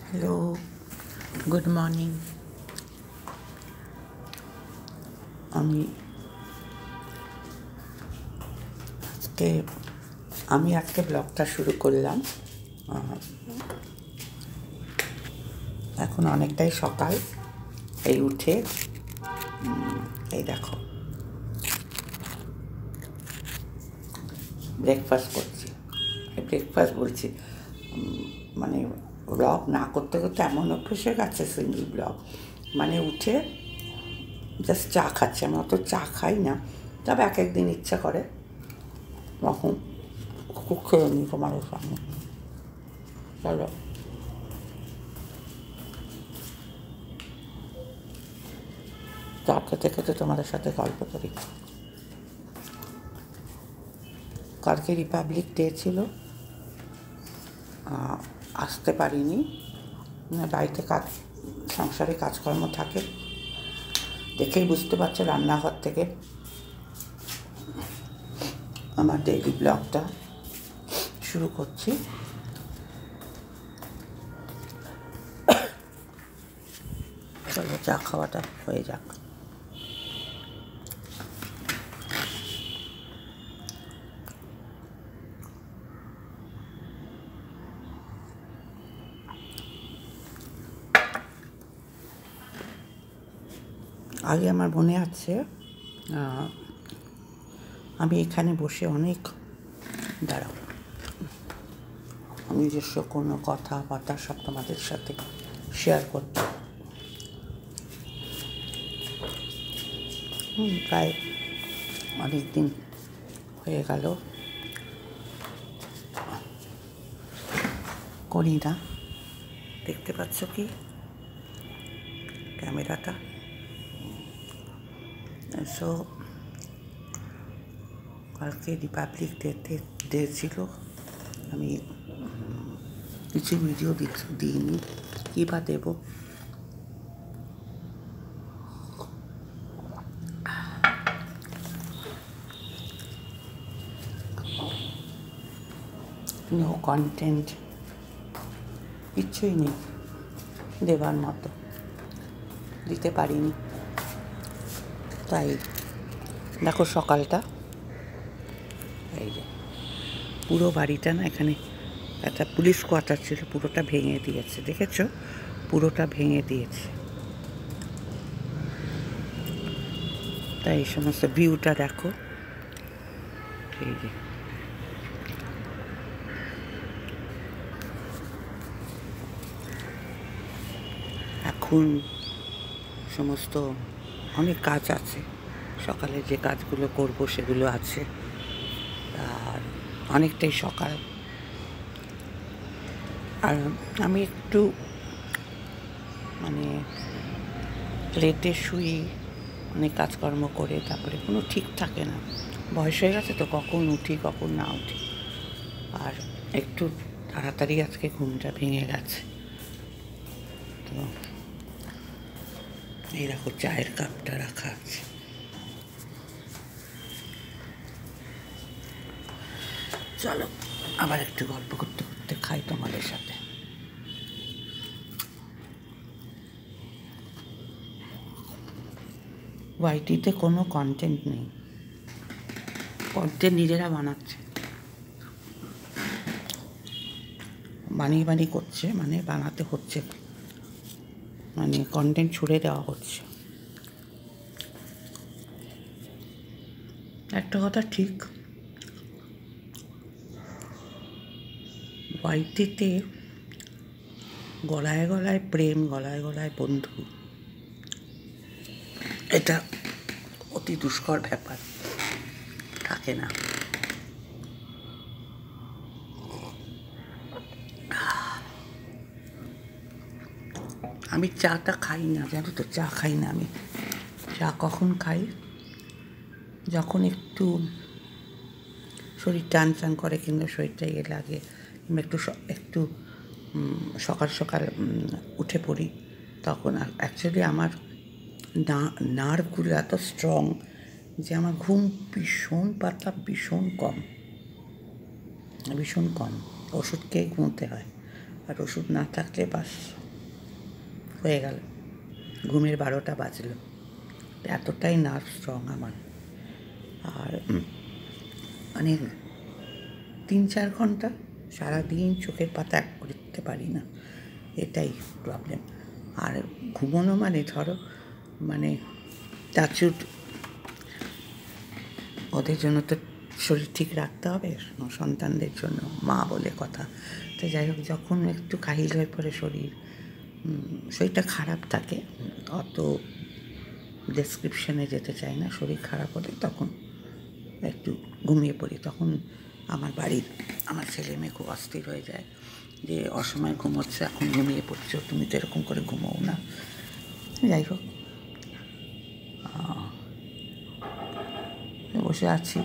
Hello, good morning. আমি আজকে আজকে ব্লগটা শুরু করলাম। এখন অনেকটাই সকাল। এই উঠে এই দেখো ব্রেকফাস্ট করছি। ব্রেকফাস্ট বলছি, মানে ব্লগ না করতে করতে এমন অভ্যেস হয়ে গেছে, সিঙ্গল ব্লগ। মানে উঠে জাস্ট চা খাচ্ছি। আমি অত চা খাই না, তবে এক একদিন ইচ্ছা করে তখন খুব খেয়ে নিই তোমাদের সামনে। চলো, চা খেতে খেতে তোমাদের সাথে গল্প করি। কালকে রিপাবলিক ডে ছিল, আসতে পারিনি। বাড়িতে সংসারে কাজকর্ম থাকে, দেখেই বুঝতে পারছো। রান্নাঘর থেকে আমার ডেইলি ব্লগটা শুরু করছি। চলো, চা খাওয়াটা হয়ে যাক। আগে আমার মনে আছে, আমি এখানে বসে অনেক দাঁড়াও নিজস্ব কোনো কথাবার্তা সব তোমাদের সাথে শেয়ার করতাম। প্রায় অনেক দিন হয়ে গেল করি না। দেখতে পাচ্ছ কি ক্যামেরাটা? সো কালকে রিপাবলিক ডে ছিল। আমি কিছু ভিডিও দিইনি, কী বা দেবো। নো কন্টেন্ট, কিচ্ছুই নেই দেবার মতো, দিতে পারিনি। তাই দেখো সকালটা, এই যে পুরো বাড়িটা না, এখানে একটা পুলিশ কোয়ার্টার ছিল, পুরোটা ভেঙে দিয়েছে। দেখেছো? পুরোটা ভেঙে দিয়েছে। তাই এই সমস্ত ভিউটা দেখো, এই যে এখন সমস্ত অনেক কাজ আছে। সকালে যে কাজগুলো করব সেগুলো আছে, আর অনেকটাই সকাল। আর আমি একটু মানে লেটে শুই, অনেক কাজকর্ম করে, তারপরে কোনো ঠিক থাকে না। বয়স হয়ে গেছে তো, কখন উঠি কখন না উঠি। আর একটু তাড়াতাড়ি আজকে ঘুমটা ভেঙে গেছে। তো এই দেখো চায়ের কাপটা রাখা আছে। চলো আবার একটু গল্প করতে করতে খাই তোমাদের সাথে। ওয়াইটিতে কোনো কন্টেন্ট নেই, কন্টেন্ট নিজেরা বানাচ্ছে, বানিয়ে করছে, মানে বানাতে হচ্ছে, মানে কন্টেন্ট ছুড়ে দেওয়া হচ্ছে। একটা কথা ঠিক, ওয়াইটিতে গলায় গলায় প্রেম, গলায় গলায় বন্ধু, এটা অতি দুষ্কর ব্যাপার, থাকে না। আমি চাটা খাই না, জানো তো, চা খাই না আমি। চা কখন খাই? যখন একটু শরীর টান টান করে, কিংবা শরীরটা লাগে, কিংবা একটু সকাল সকাল উঠে পড়ি, তখন। আর অ্যাকচুয়ালি আমার নার্ভগুলো এত স্ট্রং যে আমার ঘুম ভীষণ পাতলা, ভীষণ কম, ওষুধ খেয়ে ঘুমোতে হয়। আর ওষুধ না থাকলে বাস হয়ে গেল, ঘুমের 12টা বাজলো। এতটাই নার্ভ স্ট্রং আমার। আর মানে 3-4 ঘন্টা সারাদিন চোখের পাতা এক করতে পারি না, এটাই প্রবলেম। আর ঘুমোনো মানে ধরো মানে টাচউড, ওদের জন্য তো শরীর ঠিক রাখতে হবে, সন্তানদের জন্য মা বলে কথা। তো যাই হোক, যখন একটু কাহিল হয়ে পড়ে শরীরটা খারাপ থাকে, অত ডেসক্রিপশনে যেতে চাই না, শরীর খারাপ হলে তখন একটু ঘুমিয়ে পড়ি। তখন আমার বাড়ির আমার ছেলে মেয়ে খুব অস্থির হয়ে যায় যে অসময় ঘুমোচ্ছে, এখন ঘুমিয়ে পড়ছো, তুমি তো এরকম করে ঘুমোও না। যাই হোক, বসে আছি।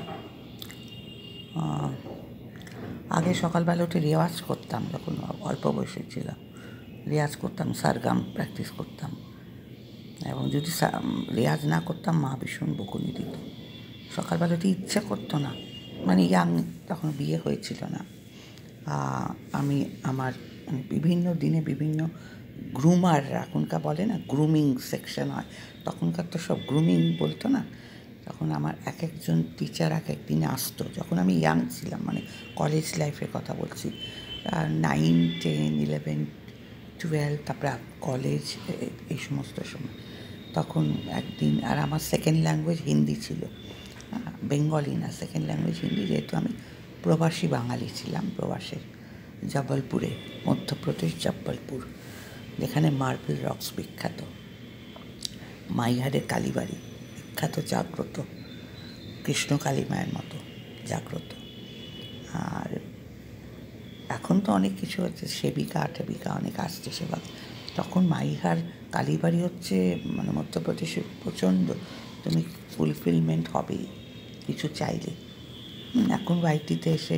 আগে সকালবেলা উঠে রেওয়াজ করতাম, যখন অল্প বয়সে ছিলাম রেওয়াজ করতাম, সারগাম প্র্যাকটিস করতাম। এবং যদি রেওয়াজ না করতাম মা ভীষণ বকুনি দিত। সকালবেলা উঠে ইচ্ছা করতো না, মানে ইয়াং, তখন বিয়ে হয়েছিল না। আমি আমার বিভিন্ন দিনে বিভিন্ন গ্রুমার, এখনকার বলে না গ্রুমিং সেকশন হয়, তখনকার তো সব গ্রুমিং বলতো না। তখন আমার এক একজন টিচার এক এক দিনে আসতো, যখন আমি ইয়াং ছিলাম, মানে কলেজ লাইফের কথা বলছি, 9, 10, 11, 12, তারপরে কলেজ, এই সমস্ত সময়। তখন একদিন, আর আমার সেকেন্ড ল্যাঙ্গুয়েজ হিন্দি ছিল, বেঙ্গলি না, সেকেন্ড ল্যাঙ্গুয়েজ হিন্দি, যেহেতু আমি প্রবাসী বাঙালি ছিলাম, প্রবাসের জবলপুরে, মধ্যপ্রদেশ জবলপুর, যেখানে মার্বেল রক্স বিখ্যাত, মাইহারের কালীবাড়ি বিখ্যাত, জাগ্রত, কৃষ্ণ কালী মায়ের মতো জাগ্রত। আর এখন তো অনেক কিছু হচ্ছে, সেবিকা টেবিকা অনেক আসছে সেবা। তখন মাইহার কালীবাড়ি হচ্ছে মানে মধ্যপ্রদেশে প্রচণ্ড, তুমি ফুলফিলমেন্ট হবেই কিছু চাইলে। এখন ওয়াইটিতে এসে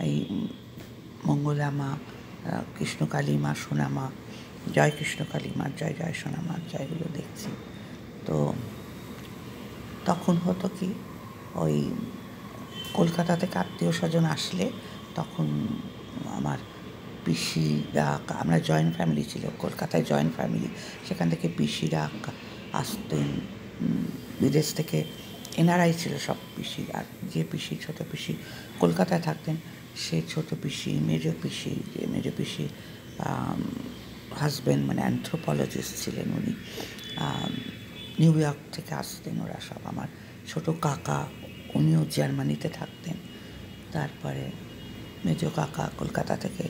এই মঙ্গলা মা, কৃষ্ণকালী মা, সোনামা, জয় কৃষ্ণকালী মা, জয় জয় সোনামা, জয়গুলো দেখছি। তো তখন হতো কি, ওই কলকাতা থেকে আত্মীয় স্বজন আসলে তখন আমার পিসিরা, আমরা জয়েন্ট ফ্যামিলি ছিল কলকাতায়, জয়েন্ট ফ্যামিলি, সেখান থেকে পিসিরা আসতেন বিদেশ থেকে, এনারাই ছিল সব পিসি। আর যে পিসি, ছোটো পিসি কলকাতায় থাকতেন, সে ছোটো পিসি, মেজো পিসি হাজব্যান্ড মানে অ্যানথ্রোপোলজিস্ট ছিলেন উনি, নিউ ইয়র্ক থেকে আসতেন ওরা সব। আমার ছোটো কাকা, উনিও জার্মানিতে থাকতেন। তারপরে মেজো কাকা কলকাতা থেকে,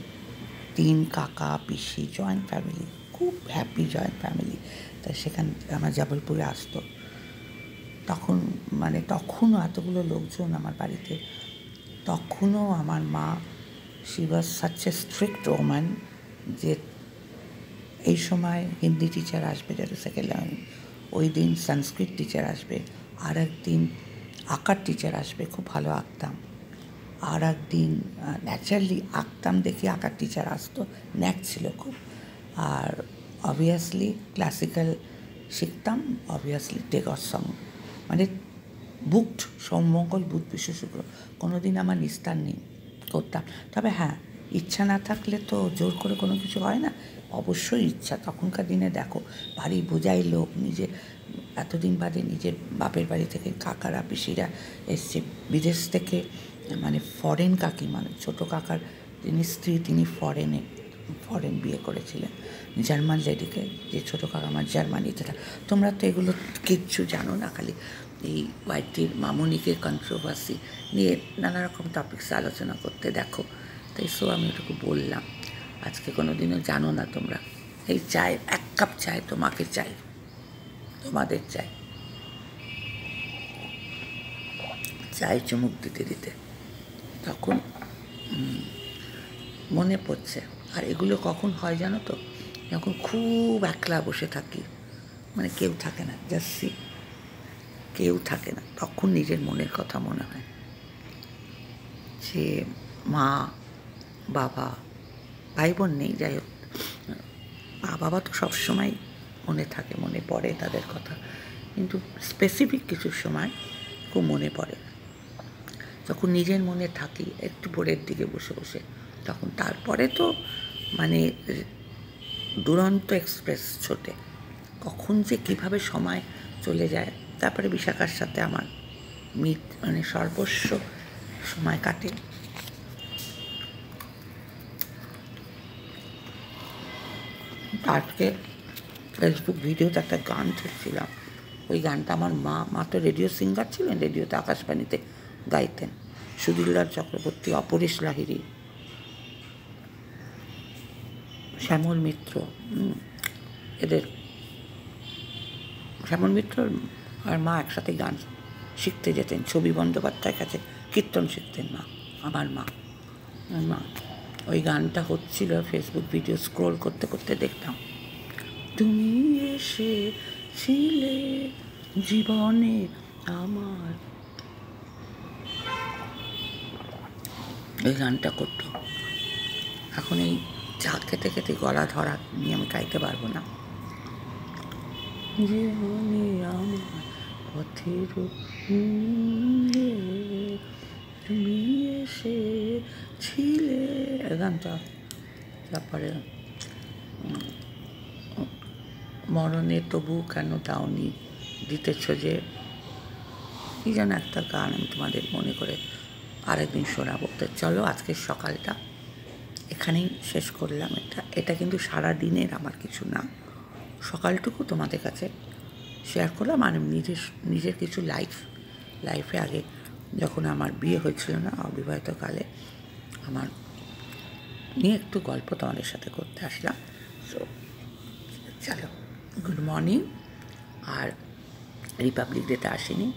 3 কাকা, পিসি, জয়েন্ট ফ্যামিলি, খুব হ্যাপি জয়েন্ট ফ্যামিলি। তাই সেখান আমার জবলপুরে আসতো। তখন মানে তখনও এতগুলো লোকজন আমার বাড়িতে, তখনও আমার মা, she was such a strict woman, যে এই সময় হিন্দি টিচার আসবে যেটা সেকেন্ড ল্যাঙ্গুয়েজ, ওই দিন সংস্কৃত টিচার আসবে, আর একদিন আঁকার টিচার আসবে, খুব ভালো আঁকতাম, আর একদিন ন্যাচারালি আঁকতাম দেখি আঁকার টিচার আসতো, ন্যাক ছিল খুব। আর অবভিয়াসলি ক্লাসিক্যাল শিখতাম, অবভিয়াসলি টেগর সং, মানে বুকড, সোমমঙ্গল বুধ বৃহস্পতি শুক্র, কোনো দিন আমার নিস্তার নেই, করতাম। তবে হ্যাঁ, ইচ্ছা না থাকলে তো জোর করে কোনো কিছু হয় না, অবশ্যই ইচ্ছা। তখনকার দিনে দেখো, ভারী বোঝাই লোক, নিজে এতদিন বাদে নিজের বাপের বাড়ি থেকে কাকারা পিসিরা এসছে বিদেশ থেকে, মানে ফরেন কাকি, মানে ছোটো কাকার যিনি স্ত্রী, তিনি ফরেন বিয়ে করেছিলেন, জার্মান লেডিকে, যে ছোটো কাকা আমার জার্মানিতে থাকে। তোমরা তো এগুলো কিচ্ছু জানো না, খালি এই ওয়াইটির মামুনিকে কন্ট্রোভার্সি নিয়ে নানা রকম টপিকস আলোচনা করতে দেখো। তাই আমি ওটুকু বললাম। আজকে কোনো দিনও জানো না তোমরা, এই চায় 1 কাপ চাই তোমাকে চাই, তোমাদের চাই, চাই চুমুক দিতে দিতে তখন মনে পড়ছে। আর এগুলো কখন হয় জানো তো, যখন খুব একলা বসে থাকি, মানে কেউ থাকে না, জাস্ট কেউ থাকে না, তখন নিজের মনের কথা মনে হয়, যে মা, বাবা, ভাই বোন নেই, যাই হোক, মা বাবা তো সবসময় মনে থাকে, মনে পড়ে তাদের কথা, কিন্তু স্পেসিফিক কিছু সময় খুব মনে পড়ে, যখন নিজের মনে থাকি একটু ভোরের দিকে বসে বসে, তখন। তারপরে তো মানে দুরন্ত এক্সপ্রেস ছোটে, কখন যে কীভাবে সময় চলে যায়। তারপরে বিশাখার সাথে আমার মানে সর্বস্ব সময় কাটে। আজকে ফেসবুক ভিডিওতে একটা গান দেখছিলাম, ওই গানটা আমার মা তো রেডিও সিঙ্গার ছিলেন, রেডিওতে আকাশবাণীতে গাইতেন। সুধীরলাল চক্রবর্তী, অপরেশ লাহিড়ী, শ্যামল মিত্র, এদের শ্যামল মিত্র আর মা একসাথে গান শিখতে যেতেন। ছবি বন্দ্যোপাধ্যায়ের কাছে কীর্তন শিখতেন আমার মা। ওই গানটা হচ্ছিল, ফেসবুক ভিডিও স্ক্রোল করতে করতে দেখতাম, তুমি এসেছিলে জীবনে আমার, এই গানটা করতো। এখন এই চা খেতে খেতে গলা ধরা নিয়ে আমি গাইতে পারবো না। জীবনে আমার পথের তুমি এসেছিলে, এই গানটা। তারপরে মরণে তবু কেন দাওনি, দিতেছ যে, কি যেন একটা গান, আমি তোমাদের মনে করে আরেকদিন শোনাবো। তো চলো, আজকের সকালটা এখানেই শেষ করলাম। এটা কিন্তু সারা দিনের আমার কিছু না, সকালটুকু তোমাদের কাছে শেয়ার করলাম। আর নিজের কিছু লাইফে আগে যখন আমার বিয়ে হয়েছিল না, অবিবাহিতকালে, আমার নিয়ে একটু গল্প তোমাদের সাথে করতে আসলাম। সো চলো, গুড মর্নিং। আর রিপাবলিক ডেতে আসেনি,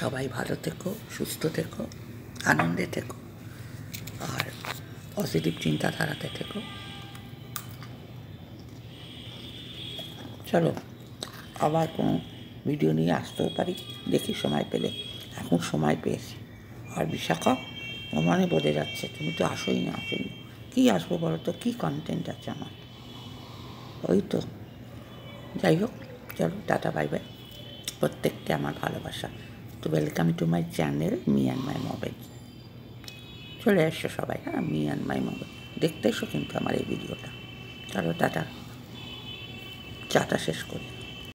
সবাই ভালো থেকো, সুস্থ থেকো, আনন্দে থেকো, আর পজিটিভ চিন্তাধারাতে থেকো। চলো, আবার কোনো ভিডিও নিয়ে আসতেও পারি, দেখি সময় পেলে। এখন সময় পেয়েছি। আর বিশাখা মানে বোঝা যাচ্ছে তুমি তো আসোই না। কী আসবো বলো তো, কী কন্টেন্ট আছে আমার? ওই তো, যাই হোক, চলো, টাটা, বাই বাই। প্রত্যেককে আমার ভালোবাসা। তো welcome to my channel me and my mobile. চলে এসো সবাই, হ্যাঁ, মি অ্যান্ড মাই মোবাইল দেখতে এসো কিন্তু আমার এই ভিডিওটা। চলো, টাটা, চাটা শেষ করি।